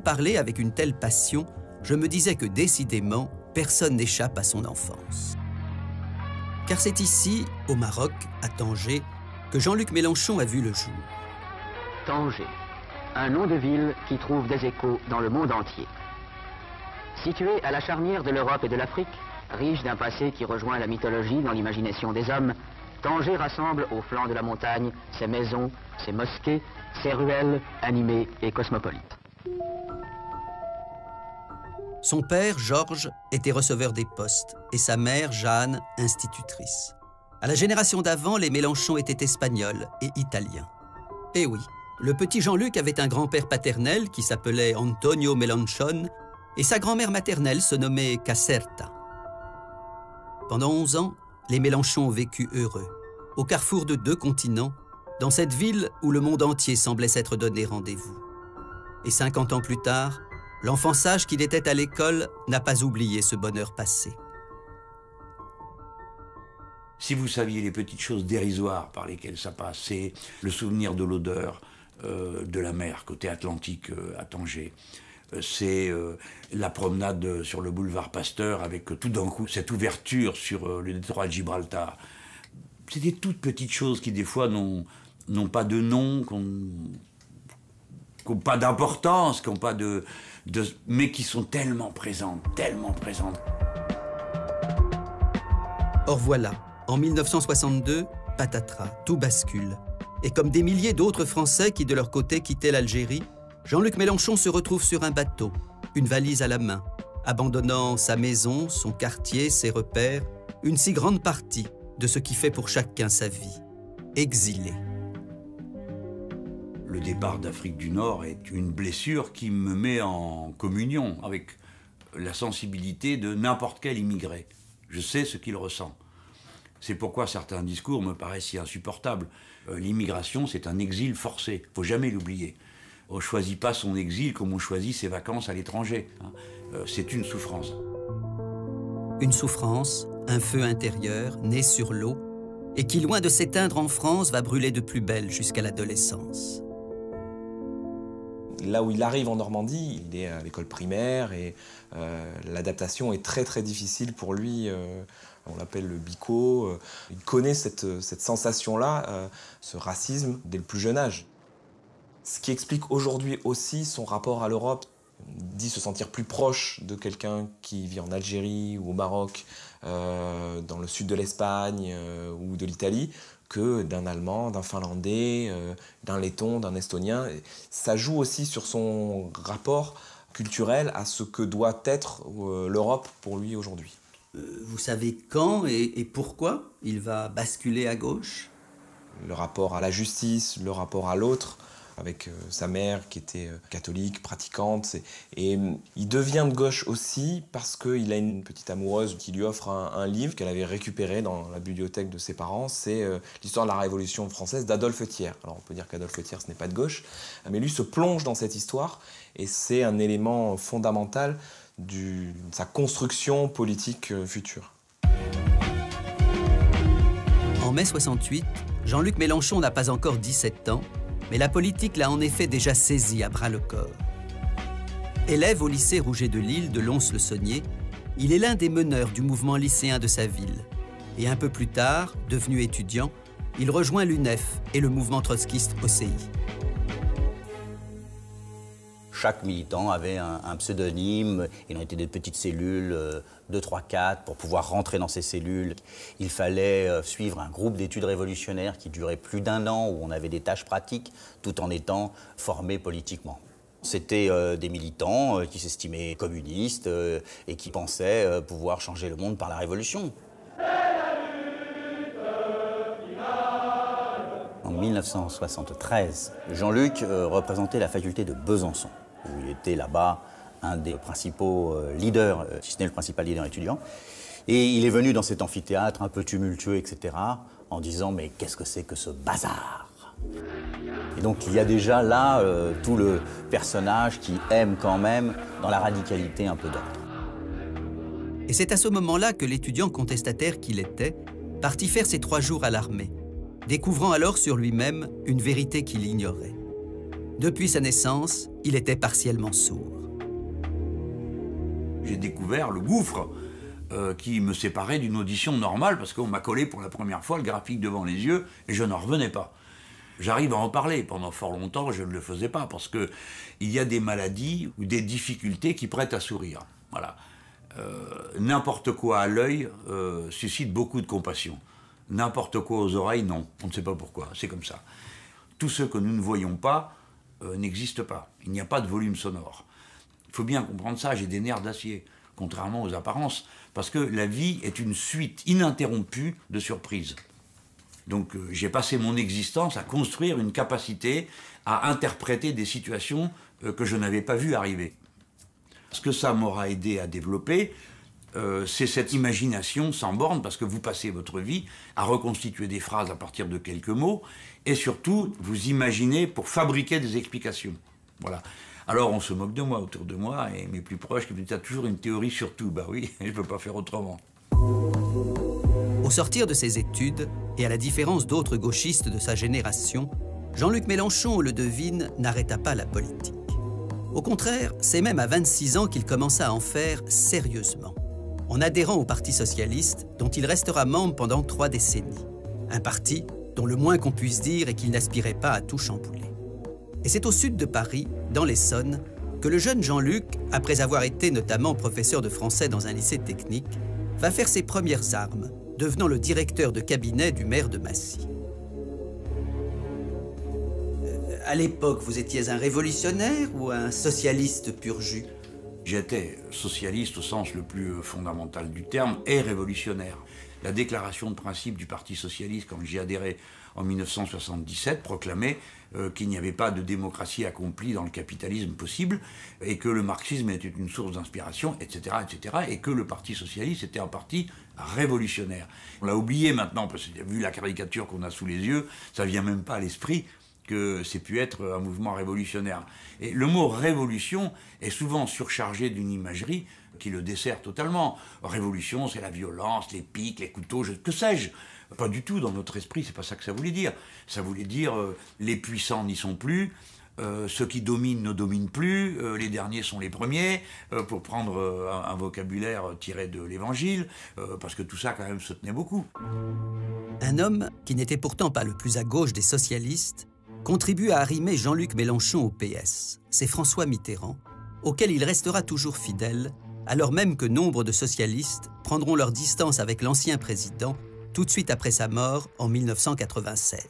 Parler avec une telle passion, je me disais que décidément, personne n'échappe à son enfance. Car c'est ici, au Maroc, à Tanger, que Jean-Luc Mélenchon a vu le jour. Tanger, un nom de ville qui trouve des échos dans le monde entier. Situé à la charnière de l'Europe et de l'Afrique, riche d'un passé qui rejoint la mythologie dans l'imagination des hommes, Tanger rassemble au flanc de la montagne ses maisons, ses mosquées, ses ruelles animées et cosmopolites. Son père, Georges, était receveur des postes et sa mère, Jeanne, institutrice. À la génération d'avant, les Mélenchon étaient espagnols et italiens. Eh oui, le petit Jean-Luc avait un grand-père paternel qui s'appelait Antonio Melanchon et sa grand-mère maternelle se nommait Caserta. Pendant 11 ans, les Mélenchon ont vécu heureux, au carrefour de 2 continents, dans cette ville où le monde entier semblait s'être donné rendez-vous. Et 50 ans plus tard, l'enfant sage qu'il était à l'école n'a pas oublié ce bonheur passé. Si vous saviez les petites choses dérisoires par lesquelles ça passe, c'est le souvenir de l'odeur de la mer côté Atlantique à Tanger. C'est la promenade sur le boulevard Pasteur avec tout d'un coup cette ouverture sur le détroit de Gibraltar. C'est des toutes petites choses qui des fois n'ont pas de nom, qui n'ont pas d'importance, qui n'ont pas mais qui sont tellement présentes, tellement présentes. Or voilà, en 1962, patatras, tout bascule. Et comme des milliers d'autres Français qui de leur côté quittaient l'Algérie, Jean-Luc Mélenchon se retrouve sur un bateau, une valise à la main, abandonnant sa maison, son quartier, ses repères, une si grande partie de ce qui fait pour chacun sa vie, exilé. Le départ d'Afrique du Nord est une blessure qui me met en communion avec la sensibilité de n'importe quel immigré. Je sais ce qu'il ressent. C'est pourquoi certains discours me paraissent si insupportables. L'immigration, c'est un exil forcé, il ne faut jamais l'oublier. On ne choisit pas son exil comme on choisit ses vacances à l'étranger. C'est une souffrance. Une souffrance, un feu intérieur, né sur l'eau, et qui, loin de s'éteindre en France, va brûler de plus belle jusqu'à l'adolescence. Là où il arrive en Normandie, il est à l'école primaire et l'adaptation est très très difficile pour lui. On l'appelle le bico. Il connaît cette sensation-là, ce racisme, dès le plus jeune âge. Ce qui explique aujourd'hui aussi son rapport à l'Europe. Il dit se sentir plus proche de quelqu'un qui vit en Algérie ou au Maroc, dans le sud de l'Espagne ou de l'Italie, que d'un Allemand, d'un Finlandais, d'un Letton, d'un Estonien. Ça joue aussi sur son rapport culturel à ce que doit être l'Europe pour lui aujourd'hui. Vous savez quand et pourquoi il va basculer à gauche? Le rapport à la justice, le rapport à l'autre, avec sa mère qui était catholique, pratiquante. Et il devient de gauche aussi parce qu'il a une petite amoureuse qui lui offre un livre qu'elle avait récupéré dans la bibliothèque de ses parents. C'est l'histoire de la Révolution française d'Adolphe Thiers. Alors on peut dire qu'Adolphe Thiers ce n'est pas de gauche, mais lui se plonge dans cette histoire et c'est un élément fondamental de sa construction politique future. En mai 68, Jean-Luc Mélenchon n'a pas encore 17 ans, mais la politique l'a en effet déjà saisi à bras-le-corps. Élève au lycée Rouget de Lille de Lons-le-Saunier, il est l'un des meneurs du mouvement lycéen de sa ville. Et un peu plus tard, devenu étudiant, il rejoint l'UNEF et le mouvement trotskiste OCI. Chaque militant avait un pseudonyme, il en était des petites cellules, 2, 3, 4, pour pouvoir rentrer dans ces cellules. Il fallait suivre un groupe d'études révolutionnaires qui durait plus d'1 an, où on avait des tâches pratiques, tout en étant formés politiquement. C'était des militants qui s'estimaient communistes et qui pensaient pouvoir changer le monde par la révolution. En 1973, Jean-Luc représentait la faculté de Besançon, où il était là-bas un des principaux leaders, si ce n'est le principal leader étudiant. Et il est venu dans cet amphithéâtre un peu tumultueux, etc., en disant « mais qu'est-ce que c'est que ce bazar ?» Et donc il y a déjà là tout le personnage qui aime quand même, dans la radicalité, un peu d'ordre. Et c'est à ce moment-là que l'étudiant contestataire qu'il était partit faire ses 3 jours à l'armée, découvrant alors sur lui-même une vérité qu'il ignorait. Depuis sa naissance, il était partiellement sourd. J'ai découvert le gouffre qui me séparait d'une audition normale parce qu'on m'a collé pour la première fois le graphique devant les yeux et je n'en revenais pas. J'arrive à en parler. Pendant fort longtemps, je ne le faisais pas parce qu'il y a des maladies ou des difficultés qui prêtent à sourire. Voilà. N'importe quoi à l'œil suscite beaucoup de compassion. N'importe quoi aux oreilles, non. On ne sait pas pourquoi. C'est comme ça. Tout ce que nous ne voyons pas n'existe pas. Il n'y a pas de volume sonore. Il faut bien comprendre ça. J'ai des nerfs d'acier, contrairement aux apparences, parce que la vie est une suite ininterrompue de surprises. Donc j'ai passé mon existence à construire une capacité à interpréter des situations que je n'avais pas vues arriver. Ce que ça m'aura aidé à développer, c'est cette imagination sans borne, parce que vous passez votre vie à reconstituer des phrases à partir de quelques mots, et surtout, vous imaginez pour fabriquer des explications. Voilà. Alors on se moque de moi autour de moi, et mes plus proches qui me disent « t'as toujours une théorie sur tout ». Bah oui, je ne peux pas faire autrement. Au sortir de ses études, et à la différence d'autres gauchistes de sa génération, Jean-Luc Mélenchon, on le devine, n'arrêta pas la politique. Au contraire, c'est même à 26 ans qu'il commença à en faire sérieusement, en adhérant au Parti socialiste, dont il restera membre pendant 3 décennies. Un parti dont le moins qu'on puisse dire est qu'il n'aspirait pas à tout chambouler. Et c'est au sud de Paris, dans l'Essonne, que le jeune Jean-Luc, après avoir été notamment professeur de français dans un lycée technique, va faire ses premières armes, devenant le directeur de cabinet du maire de Massy. À l'époque, vous étiez un révolutionnaire ou un socialiste pur jus? J'étais socialiste au sens le plus fondamental du terme et révolutionnaire. La déclaration de principe du Parti socialiste, quand j'y adhérais en 1977, proclamait qu'il n'y avait pas de démocratie accomplie dans le capitalisme possible et que le marxisme était une source d'inspiration, etc., etc., et que le Parti socialiste était un parti révolutionnaire. On l'a oublié maintenant, parce que vu la caricature qu'on a sous les yeux, ça ne vient même pas à l'esprit que c'est pu être un mouvement révolutionnaire. Et le mot « révolution » est souvent surchargé d'une imagerie qui le dessert totalement. Révolution, c'est la violence, les pics, les couteaux, que sais-je. Pas du tout, dans notre esprit, c'est pas ça que ça voulait dire. Ça voulait dire les puissants n'y sont plus, ceux qui dominent ne dominent plus, les derniers sont les premiers, pour prendre un vocabulaire tiré de l'Évangile, parce que tout ça, quand même, se tenait beaucoup. Un homme qui n'était pourtant pas le plus à gauche des socialistes contribue à arrimer Jean-Luc Mélenchon au PS. C'est François Mitterrand, auquel il restera toujours fidèle, alors même que nombre de socialistes prendront leur distance avec l'ancien président tout de suite après sa mort en 1996.